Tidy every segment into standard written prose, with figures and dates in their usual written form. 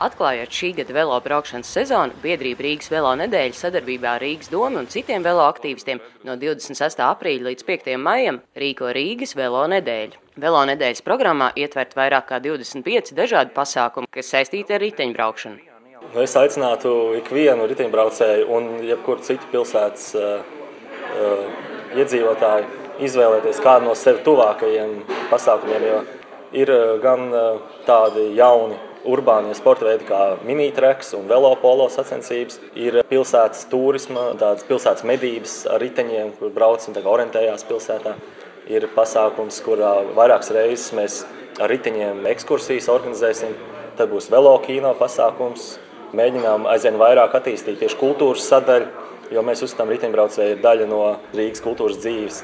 Atklājot šī gada velo braukšanas sezonu, biedrība Rīgas velo nedēļa sadarbībā ar Rīgas domu un citiem velo aktīvistiem no 26. aprīļa līdz 5. maijam rīko Rīgas velo nedēļu. Velo nedēļas programmā ietvert vairāk kā 25 dažādi pasākumi, kas saistīti ar riteņbraukšanu. Es aicinātu ikvienu riteņbraucēju un jebkuru citu pilsētas iedzīvotāju izvēlēties kādu no sev tuvākajiem pasākumiem, jo ir gan tādi jauni urbānie sporta veidi kā mini-treks un velopolo sacensības, ir pilsētas turisma, tādas pilsētas medības ar riteņiem, kur brauc un orientējās pilsētā. Ir pasākums, kurā vairākas reizes mēs ar riteņiem ekskursijas organizēsim. Tad būs velokino pasākums. Mēģinām aizvien vairāk attīstīt tieši kultūras sadaļu, jo mēs uzskatām, riteņbraucēji ir daļa no Rīgas kultūras dzīves.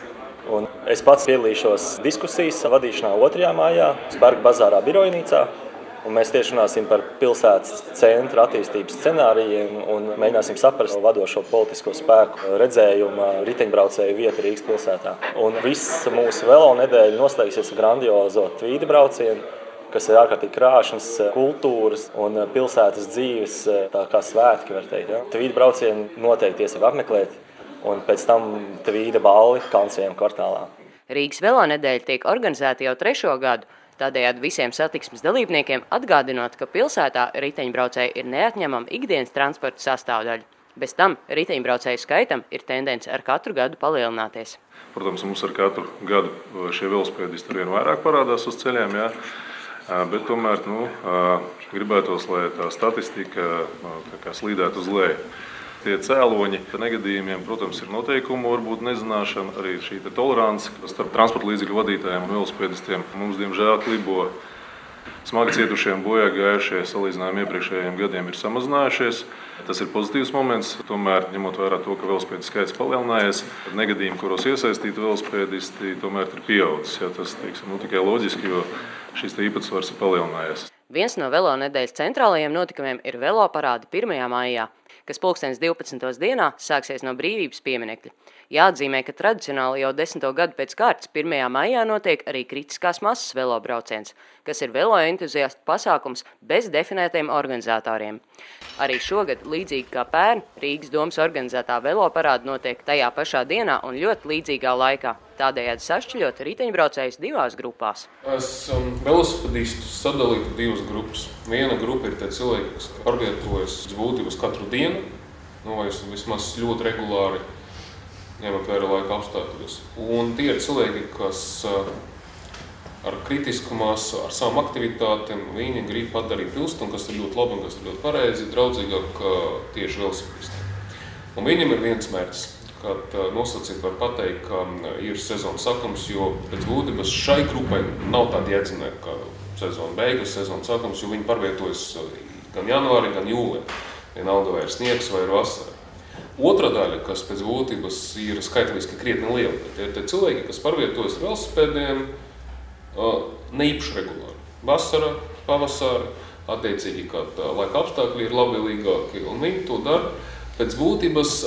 Un es pats piedalīšos diskusijas vadīšanā 2. maijā Spērga bazārā birojnīcā. Un mēs tieši runāsim par pilsētas centra attīstības scenārijiem un mēģināsim saprast vadošo politisko spēku redzējumu riteņbraucēju vietu Rīgas pilsētā. Un viss mūsu velo nedēļa noslēgsies ar grandiozo tvīda braucienu, kas ir ārkārtīgi krāšņas kultūras un pilsētas dzīves tā kā svētki, var teikt. Ja? Tvīda braucienu noteikti iesaku apmeklēt, un pēc tam tvīda balli Kalnsviem kvartālā. Rīgas velo nedēļa tiek organizēta jau 3. gadu. Tādējādi visiem satiksmes dalībniekiem atgādinot, ka pilsētā riteņbraucēji ir neatņemama ikdienas transporta sastāvdaļa. Bez tam riteņbraucēju skaitam ir tendence ar katru gadu palielināties. Protams, mums ar katru gadu šie velosipēdisti arvien vairāk parādās uz ceļiem, jā. Bet tomēr gribētos, lai tā statistika slīdētu uz leju. Tie cēloņi negadījumiem, protams, ir noteikumu, varbūt nezināšana, arī šī tolerance starp transporta līdzekļu vadītājiem un velosipēdistiem. Mums, diemžēl, klibo smagi cietušie un bojā gājušie salīdzinājumi iepriekšējiem gadiem ir samazinājušies. Tas ir pozitīvs moments, tomēr ņemot vērā to, ka velosipēdu skaits palielinājies, negadījumi, kuros iesaistīti velosipēdisti, tomēr ir pieaudzis. Ja, tas tikai loģiski, jo šis īpatsvars ir palielinājies. Viens no velo nedēļas centrālajiem notikumiem ir velo parāde 1. maijā, kas 12. dienā sāksies no Brīvības pieminekļa. Jāatzīmē, ka tradicionāli jau 10. gadu pēc kārtas 1. maijā notiek arī kritiskās masas velobrauciens, kas ir velo entuziastu pasākums bez definētiem organizatoriem. Arī šogad, līdzīgi kā pērn, Rīgas domas organizētā velo parāde notiek tajā pašā dienā un ļoti līdzīgā laikā. Tādējādi sašķiļot riteņbraucējus 2 grupās. Velosipedistus sadalītu 2 grupas. Viena grupa ir tie cilvēki, kas pārvietojas būtības katru dienu, vai vismaz ļoti regulāri, ņemot vērā laika apstākļus. Un tie ir cilvēki, kas ar kritisku masu, ar savām aktivitātēm, viņi grib padarīt pilsētu, kas ir ļoti labi un kas ir ļoti pareizi, draudzīgāk tieši velosipedistiem. Un viņam ir viens mērķis. Kad nosacīt var pateikt, ka ir sezonas sākums, jo pēc būtības šai grupai nav tāda jēdziena kā sezona beigas, sezonas sākums, jo viņi pārvietojas gan janvāri, gan jūlijā. Vienalga vai ir sniegs vai ir vasara. Otra daļa, kas pēc būtības ir skaitliski krietni liela, ir tie cilvēki, kas pārvietojas ar velosipēdiem neīpaši regulāri. Vasara, pavasara, attiecīgi, kad laika apstākļi ir labvēlīgāki, un viņi to dara pēc būtības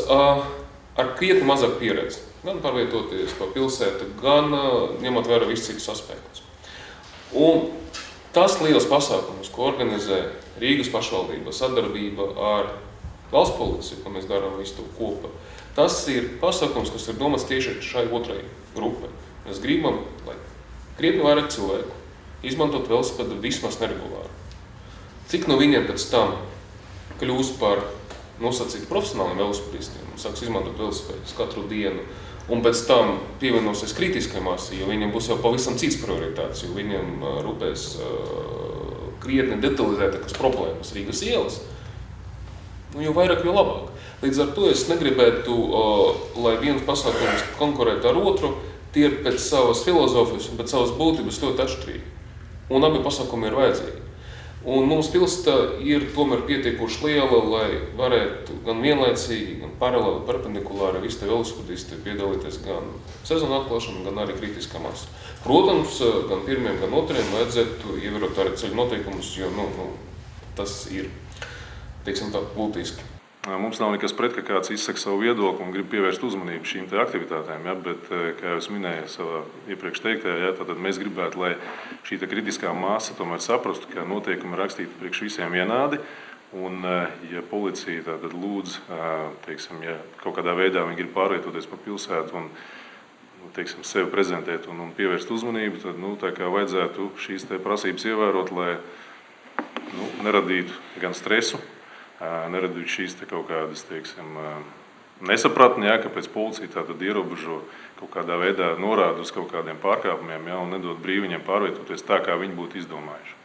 ar krietni mazāk pieredzi. Gan pārvietoties pa pilsētu, gan ņemot vērā visus citus aspektus. Un tas liels pasākums, ko organizē Rīgas pašvaldība sadarbība ar valsts policiju, ko mēs darām visu to kopā, tas ir pasākums, kas ir domāts tieši šai otrai grupai. Mēs gribam, lai krietni vairāk cilvēku izmantot velosipēdu vismaz neregulāri. Cik no viņiem pēc tam kļūs par nosacīt profesionāliem velosipedistiem un sāks izmantot velosipēdus katru dienu, un pēc tam pievienosies kritiskai masai, jo viņiem būs jau pavisam cits prioritāts, jo viņiem rūpēs krietni detalizētākas problēmas Rīgas ielas, jo vairāk, jo labāk. Līdz ar to es negribētu, lai viens pasākums konkurētu ar otru, tie ir pēc savas filozofijas un pēc savas būtības ļoti atšķirīgi. Un abi pasākumi ir vajadzīgi. Un mums pilsēta ir tomēr pietiekoši liela, lai varētu gan vienlaicīgi, gan paralēli, perpendikulāri visi tie velosipedisti piedalīties gan sezonu atklāšanu, gan arī kritiskā masa. Protams, gan pirmiem, gan otriem vajadzētu ievērot arī ceļu noteikumus, jo tas ir, teiksim tā, būtiski. Mums nav nekas pret, ka kāds izsaka savu viedokli un grib pievērst uzmanību šīm aktivitātēm, ja, bet, kā jau es minēju savā iepriekš teiktajā, ja, tad mēs gribētu, lai šī kritiskā masa tomēr saprastu, ka noteikumi ir rakstīti priekš visiem vienādi. Un, ja policija tātad lūdz, teiksim, ja kaut kādā veidā viņi grib pārvietoties pa pilsētu un teiksim, sevi prezentēt un pievērst uzmanību, tad tā kā vajadzētu šīs prasības ievērot, lai neradītu gan stresu, neradīt šīs kaut kādas, teiksim, nesapratni, ja, kāpēc policija tātad ierobežo kaut kādā veidā norāda uz kaut kādiem pārkāpumiem, ja, un nedod brīvi viņiem pārvietoties tā, kā viņi būtu izdomājuši.